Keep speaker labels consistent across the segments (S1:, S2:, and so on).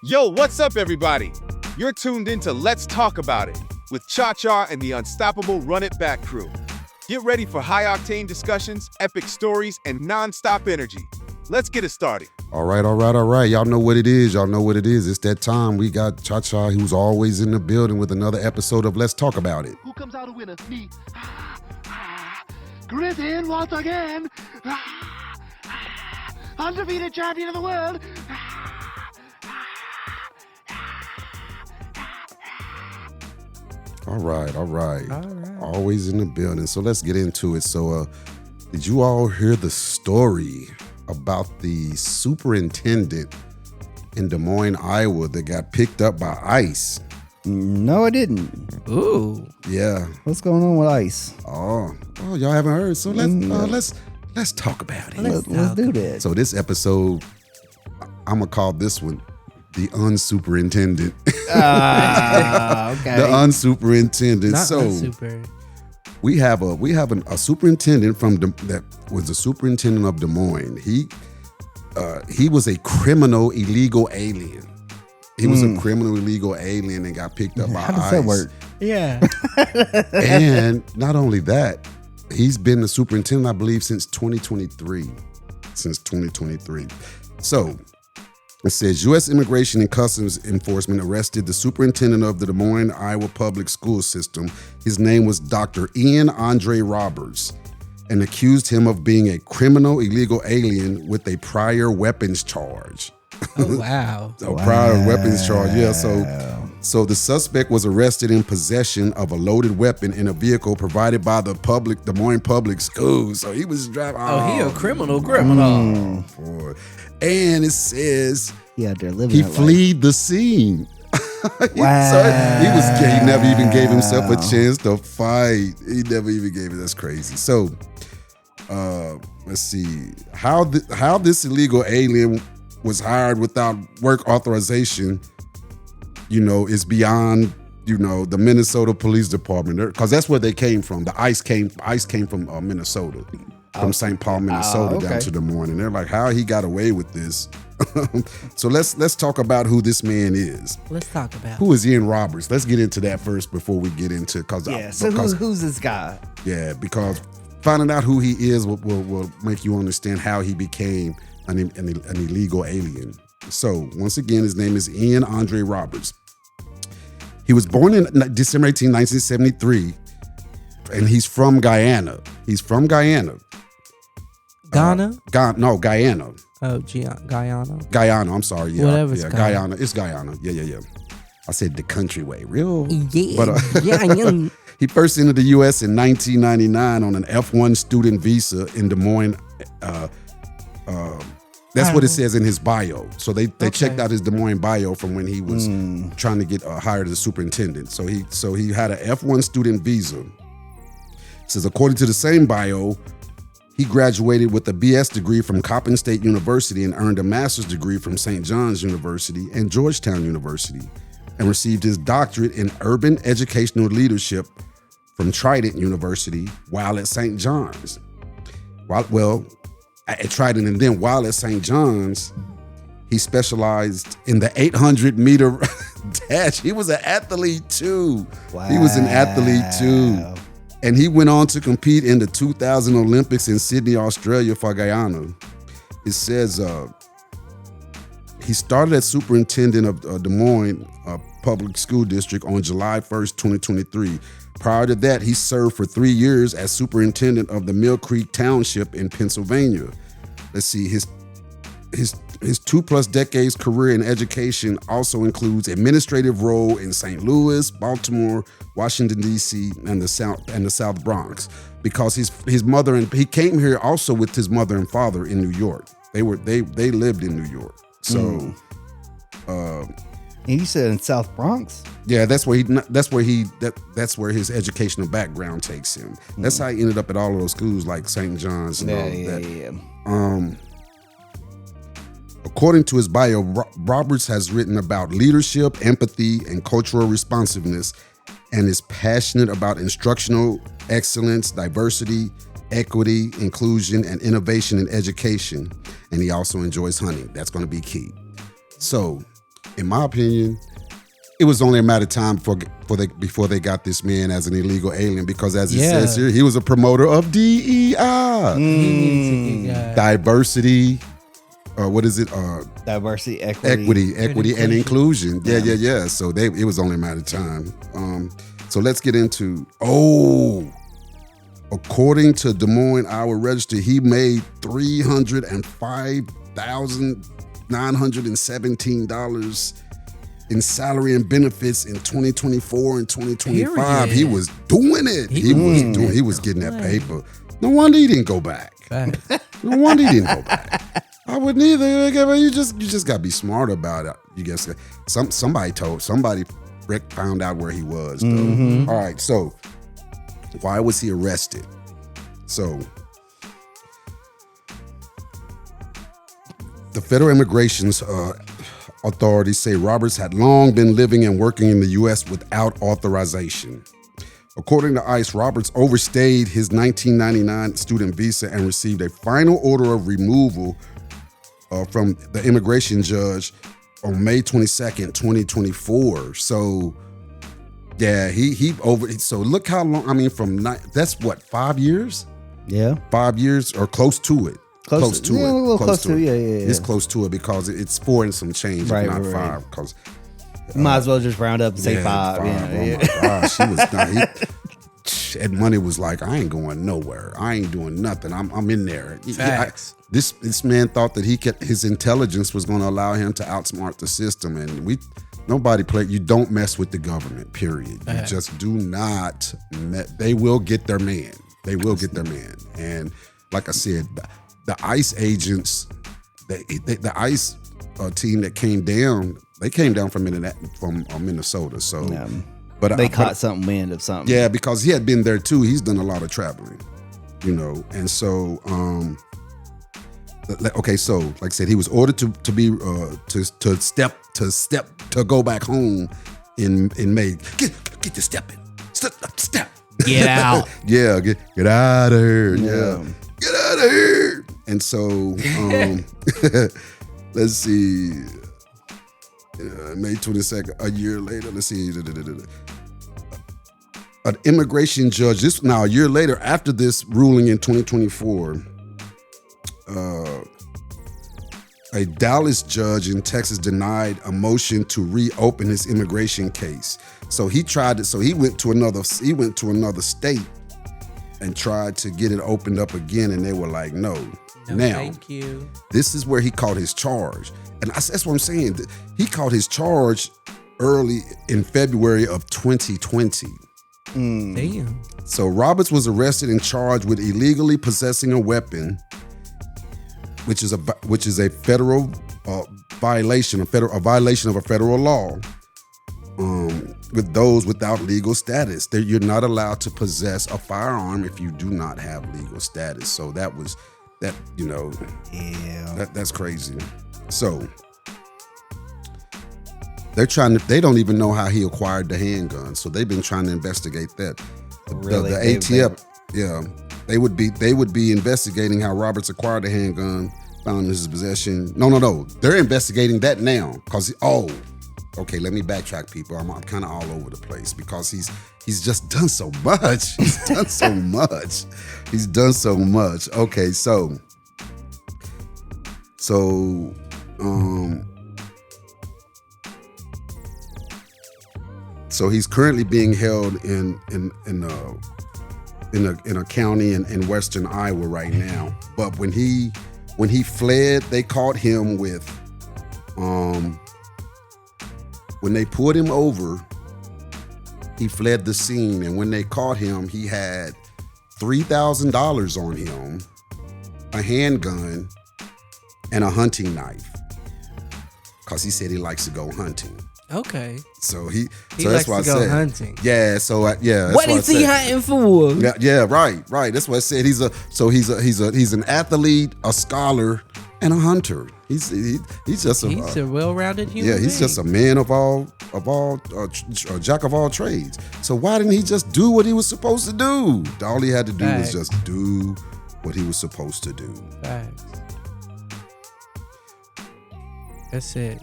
S1: Yo, what's up, everybody? You're tuned into Let's Talk About It with Cha-Cha and the unstoppable Run It Back crew. Get ready for high-octane discussions, epic stories, and non-stop energy. Let's get it started.
S2: All right. Y'all know what it is. It's that time. We got Cha-Cha, who's always in the building with another episode of Let's Talk About It.
S3: Who comes out a winner? Me. Griffin once again. Undefeated champion of the world.
S2: All right. Always in the building. So let's get into it. So did you all hear the story about the superintendent in Des Moines, Iowa that got picked up by ICE?
S4: No, I didn't.
S5: Ooh.
S2: Yeah.
S4: What's going on with ICE?
S2: Oh, y'all haven't heard. So let's talk about it.
S4: Let's do that.
S2: So this episode, I'm gonna call this one the Un-superintendent.
S4: Okay.
S2: The Un-superintendent.
S5: Not
S2: so
S5: super.
S2: we have a superintendent that was a superintendent of Des Moines. He was a criminal illegal alien. He was a criminal illegal alien and got picked up by ICE.
S4: How does that work?
S5: Yeah.
S2: And not only that, he's been the superintendent, I believe, since 2023. So it says U.S. Immigration and Customs Enforcement arrested the superintendent of the Des Moines, Iowa public school system. His name was Dr. Ian Andre Roberts, and accused him of being a criminal illegal alien with a prior weapons charge.
S5: Oh, wow.
S2: Prior weapons charge, yeah. So the suspect was arrested in possession of a loaded weapon in a vehicle provided by the Des Moines Public Schools. So he was driving.
S5: Oh, he a criminal.
S2: Boy. And it says
S4: Yeah, they're living.
S2: he
S4: that
S2: fled the scene.
S4: Wow.
S2: So he never even gave himself a chance to fight. He never even gave it. That's crazy. So let's see how this illegal alien was hired without work authorization, is beyond, the Minnesota Police Department, because that's where they came from. The ICE came from Minnesota, from St. Paul, Minnesota, down to Des Moines. And they're like, how he got away with this? So let's talk about who this man is.
S5: Let's talk about
S2: Who is Ian Roberts? Let's get into that first before we get into
S4: who's this guy?
S2: Yeah, because finding out who he is will make you understand how he became an illegal alien. So once again, his name is Ian Andre Roberts. He was born in December 18, 1973, and he's from Guyana.
S5: Ghana?
S2: Guyana.
S5: Oh, Guyana.
S2: Guyana, I'm sorry. Yeah,
S5: Whatever
S2: yeah,
S5: it's
S2: Guyana. It's Guyana. Yeah. I said the country way. Real?
S5: Yeah.
S2: But,
S5: yeah.
S2: he first entered the U.S. in 1999 on an F1 student visa in Des Moines. That's what it says in his bio. So they checked out his Des Moines bio from when he was trying to get hired as a superintendent. So he had an F1 student visa. It says according to the same bio, he graduated with a BS degree from Coppin State University and earned a master's degree from St. John's University and Georgetown University, and received his doctorate in urban educational leadership from Trident University while at St. John's. At Trident, and then while at St. John's, he specialized in the 800-meter dash. He was an athlete too.
S4: Wow.
S2: He was an athlete too. And he went on to compete in the 2000 Olympics in Sydney, Australia for Guyana. It says he started as superintendent of Des Moines Public School District on July 1st, 2023. Prior to that, he served for 3 years as superintendent of the Mill Creek Township in Pennsylvania. Let's see, his 2+ decades career in education also includes administrative role in St. Louis, Baltimore, Washington D.C., and the South Bronx. Because his mother he came here also with his mother and father in New York. They lived in New York. So.
S4: And you said in South Bronx?
S2: Yeah, that's where his educational background takes him. That's how he ended up at all of those schools like St. John's and all of that.
S4: Yeah.
S2: According to his bio, Roberts has written about leadership, empathy, and cultural responsiveness, and is passionate about instructional excellence, diversity, equity, inclusion, and innovation in education. And he also enjoys hunting. That's going to be key. So in my opinion, it was only a matter of time before they got this man as an illegal alien, because as it says here, he was a promoter of DEI, diversity. What is it?
S4: Diversity, equity,
S2: and inclusion. Yeah. So it was only a matter of time. So let's get into. According to Des Moines Iowa Register, he made $305,917 in salary and benefits in 2024 and 2025.
S5: Period.
S2: He was doing it. He was getting that paper. No wonder he didn't go back. No wonder he didn't go back. I wouldn't either. You just gotta be smart about it. You guess somebody Rick found out where he was. Though. All right, so why was he arrested? So the federal immigration authorities say Roberts had long been living and working in the U.S. without authorization. According to ICE, Roberts overstayed his 1999 student visa and received a final order of removal from the immigration judge on May 22nd, 2024. So, yeah, so look how long, that's what, 5 years?
S4: Yeah.
S2: 5 years or close to it. Close to it.
S4: A little close to it. Yeah.
S2: It's close to it because it's 4 and some change,
S4: right,
S2: not
S4: right.
S2: 5. Because
S4: you might as well just round up and say 5.
S2: Oh my gosh, she was that money was like, I ain't going nowhere. I ain't doing nothing. I'm in there.
S5: Facts.
S2: This man thought that his intelligence was going to allow him to outsmart the system, and nobody play. You don't mess with the government. Period. You just do not. They will get their man. They will get their man. And like I said, the ICE agents, the ICE team that came down, they came down from Minnesota. So, but
S4: they caught some wind of something.
S2: Yeah, because he had been there too. He's done a lot of traveling, and so. Okay, so like I said, he was ordered to go back home in May. Get your step in. Step.
S5: Get out.
S2: Yeah, get out of here. Yeah. Get out of here. And so let's see. May 22nd, a year later, let's see. An immigration judge, a year later after this ruling in 2024, a Dallas judge in Texas denied a motion to reopen his immigration case. So he tried it. So he went to another state and tried to get it opened up again, and they were like, no. Now,
S5: thank you.
S2: This is where he caught his charge, and that's what I'm saying. He caught his charge early in February of 2020.
S5: Damn.
S2: So Roberts was arrested and charged with illegally possessing a weapon, which is a federal violation, a violation of a federal law. With those without legal status, you're not allowed to possess a firearm if you do not have legal status. So that's crazy. So they don't even know how he acquired the handgun. So they've been trying to investigate that.
S4: Really?
S2: The ATF, they would be investigating how Roberts acquired the handgun found in his possession. No. They're investigating that now because okay, let me backtrack, people. I'm kind of all over the place because he's just done so much. He's done so much. Okay, so he's currently being held in a county in western Iowa right now. But when he fled, they caught him with when they pulled him over, he fled the scene, and when they caught him, he had $3,000 on him, a handgun, and a hunting knife. Because he said he likes to go hunting.
S5: Okay.
S2: So
S5: he
S2: so that's
S5: likes
S2: why
S5: to
S2: I
S5: go
S2: said
S5: hunting.
S2: Yeah. So yeah.
S5: What is he hunting for?
S2: Yeah. Right. That's what I said. He's an athlete, a scholar, and a hunter. He's just
S5: a well-rounded human.
S2: Yeah. He's just a man of all jack of all trades. So why didn't he just do what he was supposed to do? All he had to do was just do what he was supposed to do.
S5: Facts. That's it.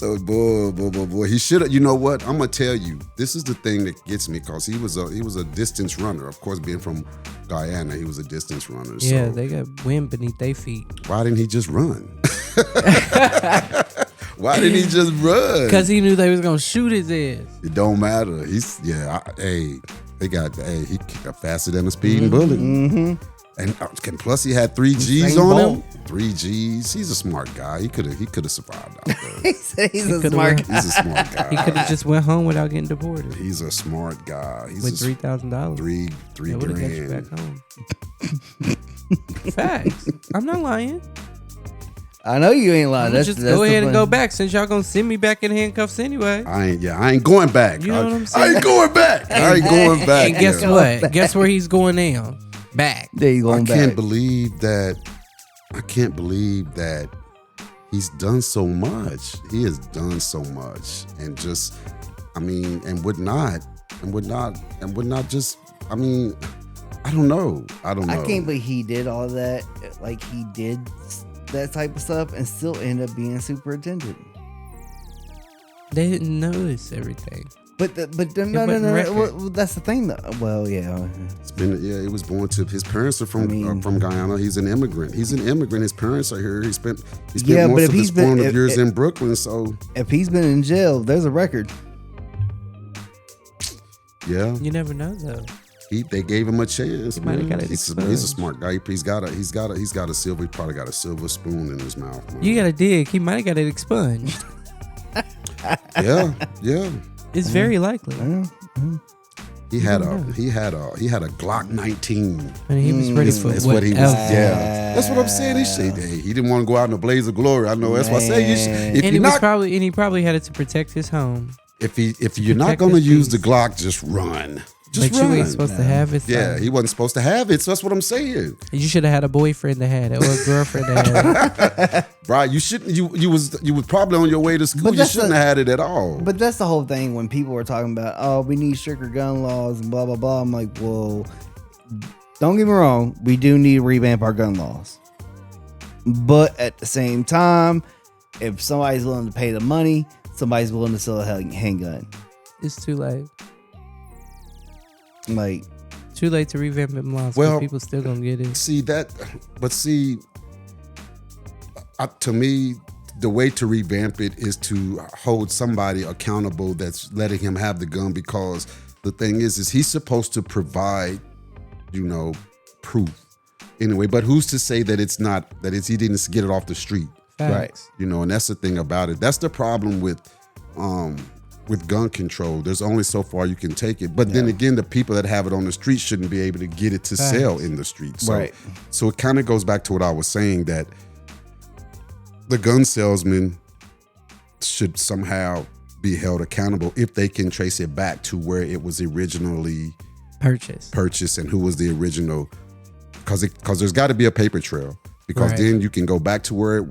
S2: So boy, he should have. You know what? I'm gonna tell you. This is the thing that gets me, cause he was a distance runner. Of course, being from Guyana, he was a distance runner.
S5: Yeah,
S2: so
S5: they got wind beneath their feet.
S2: why didn't he just run? Why didn't he just run?
S5: Because he knew they was gonna shoot his ass.
S2: It don't matter. He got faster than a speeding bullet.
S4: Mm-hmm.
S2: And plus he had 3 G's
S4: Usain
S2: on
S4: Bolt.
S2: him. 3 G's. He's a smart guy. He could have survived out there.
S4: He said he's a
S5: could've
S4: smart
S5: went-
S4: guy.
S2: He's a smart
S5: He
S2: guy.
S5: could have just went home without getting deported
S2: He's a smart guy. He's
S5: with
S2: a
S5: $3,000.
S2: three
S5: That would have got you
S2: grand.
S5: back home. Facts. I'm not lying.
S4: I know you ain't lying.
S5: Just
S4: That's
S5: go
S4: the
S5: ahead and
S4: fun.
S5: go back since y'all gonna send me back in handcuffs anyway.
S2: I ain't going back.
S5: You know what I'm
S2: I
S5: saying?
S2: ain't going back. I ain't going back.
S5: And guess
S2: yeah.
S5: what? Guess where he's going now? Back.
S4: There you
S2: I
S4: going
S2: can't
S4: back.
S2: believe that. I can't believe that he's done so much. He has done so much, and just, I mean, and would not just. I mean, I don't know. I
S4: can't believe he did all that. Like he did that type of stuff and still end up being superintendent.
S5: They didn't notice everything.
S4: But no.
S5: wasn't record.
S4: Well, that's the thing, though. Well, yeah.
S2: It was born to his parents are from
S4: I mean-
S2: from Guyana. He's an immigrant. His parents are here. He spent
S4: Yeah, but
S2: most
S4: if
S2: of his
S4: he's been-
S2: formative
S4: if-
S2: years
S4: if-
S2: in Brooklyn. So
S4: If he's been in jail, there's a record.
S2: yeah,
S5: You never know though.
S2: they gave him a chance.
S5: He might have
S2: man.
S5: got it
S2: He's a
S5: exposed.
S2: smart guy. He probably got a silver spoon in his mouth. Man.
S5: You gotta dig. He might have got it expunged.
S2: yeah.
S5: It's very likely.
S2: He had a Glock 19.
S5: And he was ready for
S2: That's
S5: whatever.
S2: what he was. Yeah, that's what I'm saying. He didn't want to go out in a blaze of glory. I know. That's why I say you should, if
S5: And
S2: you're not
S5: he probably had it to protect his home.
S2: if you're not
S5: protect
S2: going to
S5: his
S2: use the
S5: peace.
S2: Glock, just run. Just
S5: But
S2: run.
S5: you ain't supposed to have it. So
S2: Yeah, he wasn't supposed to have it. So that's what I'm saying.
S5: you should have had a boyfriend that had it or a girlfriend that had it.
S2: Right? You shouldn't. You was probably on your way to school.
S4: But
S2: You
S4: that's
S2: shouldn't have had it at all.
S4: But that's the whole thing when people were talking about, oh, we need stricter gun laws and blah, blah, blah. I'm like, well, don't get me wrong. We do need to revamp our gun laws. But at the same time, if somebody's willing to pay the money, somebody's willing to sell a handgun.
S5: It's too late.
S4: Like,
S5: Too late to revamp them laws.
S2: Well,
S5: Well, people still gonna get it.
S2: To me, the way to revamp it is to hold somebody accountable that's letting him have the gun, because the thing is he's supposed to provide, proof anyway. But who's to say that he didn't get it off the street,
S5: Facts.
S2: And that's the thing about it. That's the problem with gun control. There's only so far you can take it. But then again, the people that have it on the street shouldn't be able to get it to sell in the street. So,
S4: Right.
S2: So it kind of goes back to what I was saying, that the gun salesman should somehow be held accountable if they can trace it back to where it was originally
S5: Purchase.
S2: and who was the original. Because there's got to be a paper trail. Because
S5: Right.
S2: then you can go back to where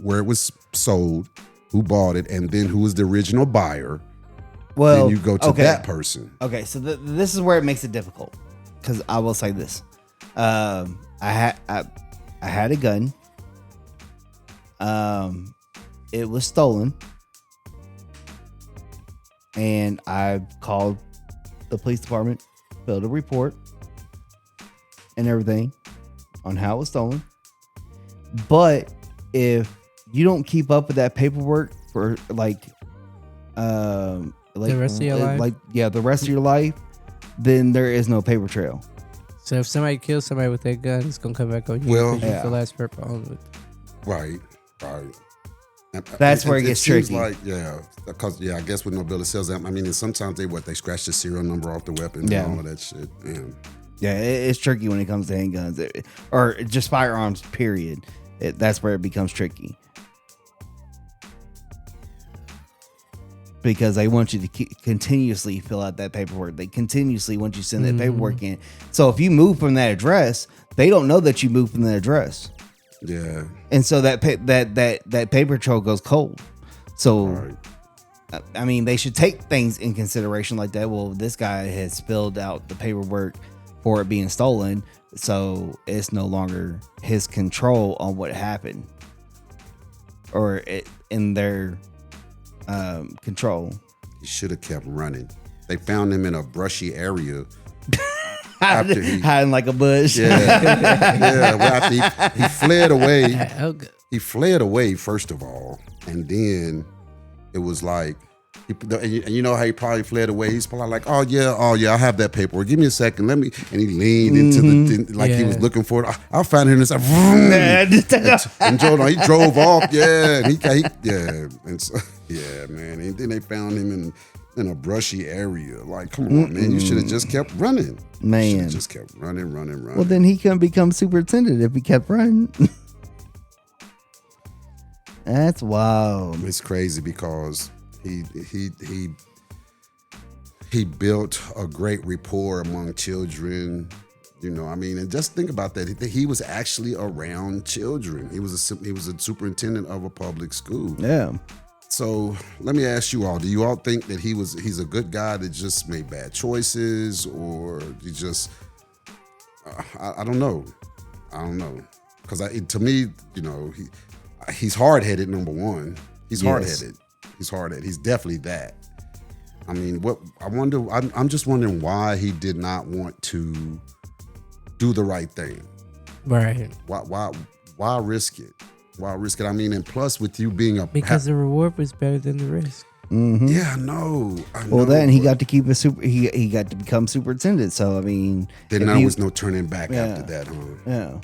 S2: where it was sold, who bought it, and then who was the original buyer.
S4: well,
S2: Then you go to
S4: okay.
S2: that person.
S4: Okay, so this is where it makes it difficult, because I will say this: I had a gun. It was stolen, and I called the police department, filled a report, and everything on how it was stolen. But if you don't keep up with that paperwork for the
S5: rest of your life?
S4: the rest of your life, then there is no paper trail.
S5: So if somebody kills somebody with that gun, it's gonna come back on you.
S2: Well,
S5: because you
S4: yeah.
S5: the last person on it.
S2: Right. And
S4: That's where it gets
S2: seems
S4: tricky.
S2: Because I guess with no bill of sales, I mean, and sometimes they scratch the serial number off the weapon
S4: Yeah.
S2: and all of that shit. Man.
S4: Yeah, it's tricky when it comes to handguns or just firearms. Period. That's where it becomes tricky, because they want you to continuously fill out that paperwork. They continuously want you to send that paperwork in. So if you move from that address, they don't know that you moved from that address,
S2: Yeah.
S4: and so that paper trail goes cold. So.
S2: Right.
S4: I mean, they should take things in consideration like that. Well, this guy has filled out the paperwork for it being stolen, so it's no longer his control on what happened. or in their control.
S2: He should have kept running. They found him in a brushy area. After he,
S4: hiding like a bush.
S2: yeah. Well, after he fled away.
S5: Okay.
S2: He fled away first of all, and then it was like, and you know how he probably fled away. He's probably like, oh yeah, I have that paperwork. Give me a second, let me. And he leaned into the like he was looking for it. I'll find him. And he drove off. Yeah, and he and so, yeah, man. And then they found him in a brushy area. Like, come on, man, you should have just kept running.
S4: Man,
S2: just kept running.
S4: Well, then he couldn't become superintendent if he kept running. That's wild.
S2: It's crazy because he built a great rapport among children. You know, I mean, and just think about that. He was actually around children. He was a superintendent of a public school.
S4: Yeah.
S2: So let me ask you all: do you all think that he's a good guy that just made bad choices, or he just I don't know. Because to me, you know, he's hard-headed. Number one, he's hard-headed. He's hard-headed. He's definitely that. I mean, I'm just wondering why he did not want to do the right thing.
S5: Right.
S2: Why risk it? Why risk it? I mean, and plus with you being
S5: because the reward was better than the risk.
S4: Mm-hmm.
S2: Yeah, I know.
S4: Well, then he got to keep he got to become superintendent. So I mean,
S2: then there was no turning back after that, huh?
S4: Yeah.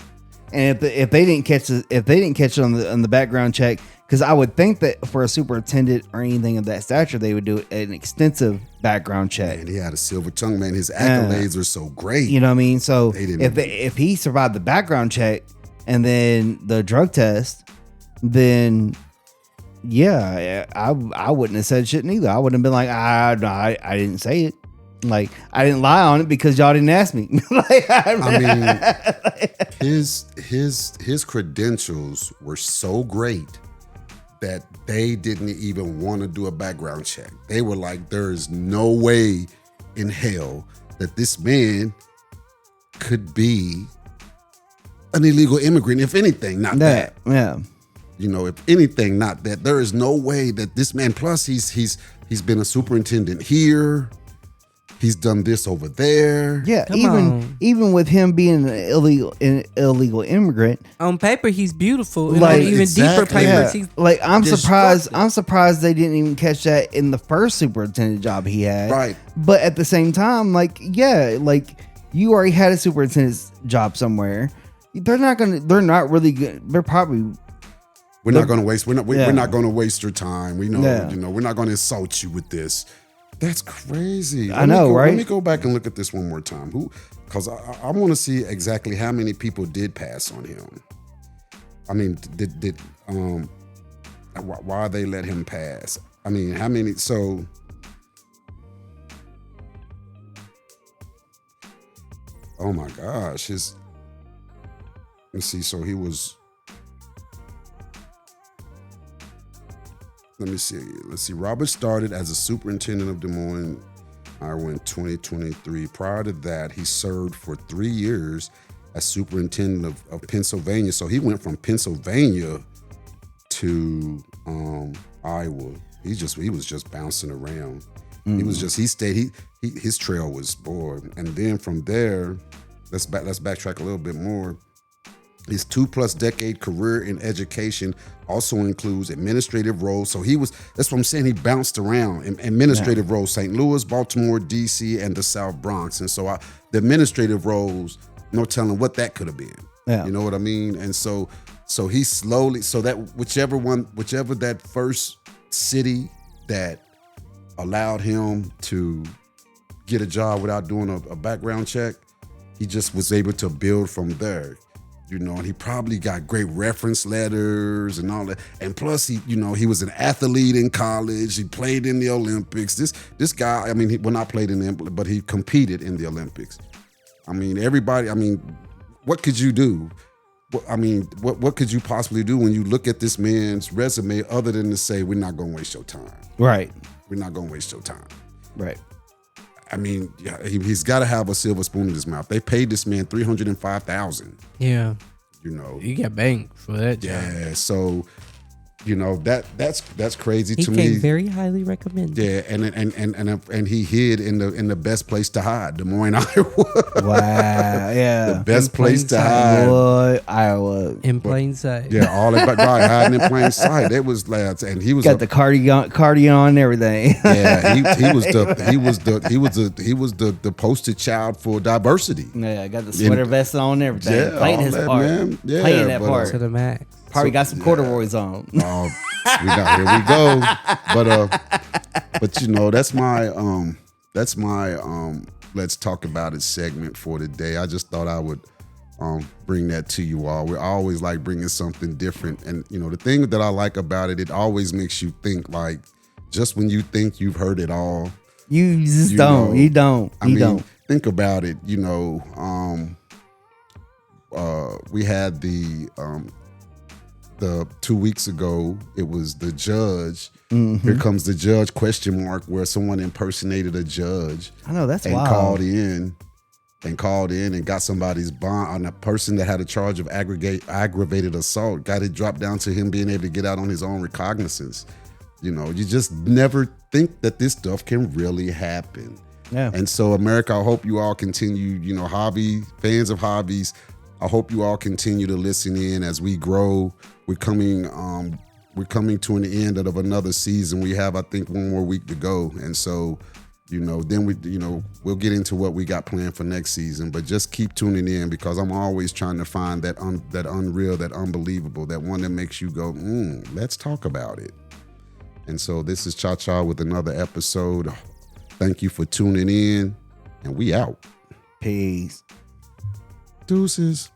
S4: And if they didn't catch it on the background check, because I would think that for a superintendent or anything of that stature, they would do an extensive background check.
S2: And he had a silver tongue, man. His accolades were so great.
S4: You know what I mean? So if he survived the background check and then the drug test, then yeah, I wouldn't have said shit neither. I wouldn't have been like, I didn't say it. Like, I didn't lie on it because y'all didn't ask me.
S2: I mean, his credentials were so great that they didn't even want to do a background check. They were like, there is no way in hell that this man could be an illegal immigrant. If anything, not that.
S4: Yeah.
S2: You know, if anything, not that. There is no way that this man, plus he's been a superintendent here. He's done this over there.
S4: Yeah, even with him being an illegal immigrant,
S5: on paper he's beautiful. And
S4: like,
S5: on even deeper papers, he's
S4: like I'm surprised they didn't even catch that in the first superintendent job he had.
S2: Right.
S4: But at the same time, like, yeah, like you already had a superintendent's job somewhere. They're not really good. They're probably.
S2: We're not going to waste. We're not going to waste your time. We know.
S4: Yeah.
S2: You know. We're not going to insult you with this. That's crazy.
S4: Right?
S2: Let me go back and look at this one more time. Because I want to see exactly how many people did pass on him. I mean, why they let him pass? I mean, how many? So, oh my gosh, let's see. So he was. Let me see. Let's see. Robert started as a superintendent of Des Moines, Iowa in 2023. Prior to that, he served for 3 years as superintendent of Pennsylvania. So he went from Pennsylvania to Iowa. He was just bouncing around. His trail was bored. And then from there, let's backtrack a little bit more. His 2+ decade career in education also includes administrative roles. So that's what I'm saying. He bounced around in administrative roles, St. Louis, Baltimore, DC, and the South Bronx. And so the administrative roles, no telling what that could have been.
S4: Yeah.
S2: You know what I mean? And so he slowly, so that whichever that first city that allowed him to get a job without doing a background check, he just was able to build from there. You know, and he probably got great reference letters and all that. And plus, he was an athlete in college. He played in the Olympics. This guy, I mean, he not played in the Olympics, but he competed in the Olympics. I mean, what could you do? What could you possibly do when you look at this man's resume other than to say, we're not going to waste your time?
S4: Right.
S2: We're not going to waste your time.
S4: Right.
S2: I mean, he's got to have a silver spoon in his mouth. They paid this man $305,000.
S5: Yeah.
S2: You know,
S5: you got banged for that job.
S2: Yeah. So you know, that's crazy
S5: He
S2: to
S5: came
S2: me.
S5: very highly recommended.
S2: Yeah, and he hid in the best place to hide, Des Moines, Iowa.
S4: Wow. Yeah.
S2: The best
S5: In plain
S2: place to
S5: sight.
S2: hide.
S4: What? Iowa.
S5: In plain sight.
S2: Yeah, all about right, hiding in plain sight. It was lads, and he was
S4: Got the cardigan and everything.
S2: yeah, he was the poster child for diversity.
S4: Yeah, got the sweater vest on and everything.
S2: Yeah,
S4: Playing
S2: all
S4: his
S2: that,
S4: part.
S2: man. Yeah,
S4: Playing that
S2: but,
S4: part.
S5: To the max.
S4: Probably got some corduroys on.
S2: Oh, here we go. But you know, that's my let's talk about it segment for today. I just thought I would bring that to you all. We always like bringing something different, and you know, the thing that I like about it, it always makes you think. Like, just when you think you've heard it all,
S4: You just
S2: you
S4: don't.
S2: know,
S4: You don't.
S2: I
S4: You
S2: mean,
S4: don't.
S2: think about it. You know, we had the 2 weeks ago. It was the judge.
S4: Mm-hmm.
S2: Here comes the judge ? Where someone impersonated a judge
S4: I know that's
S2: and
S4: wild.
S2: called in and got somebody's bond on a person that had a charge of aggravated assault. Got it dropped down to him being able to get out on his own recognizance. You know, you just never think that this stuff can really happen.
S4: Yeah.
S2: And so, America, I hope you all continue, you know, fans of hobbies, I hope you all continue to listen in as we grow. We're coming to an end of another season. We have, I think, one more week to go. And so, you know, then we'll get into what we got planned for next season. But just keep tuning in, because I'm always trying to find that unreal, that unbelievable, that one that makes you go, let's talk about it. And so this is Cha Cha with another episode. Thank you for tuning in, and we out.
S4: Peace.
S2: Deuces.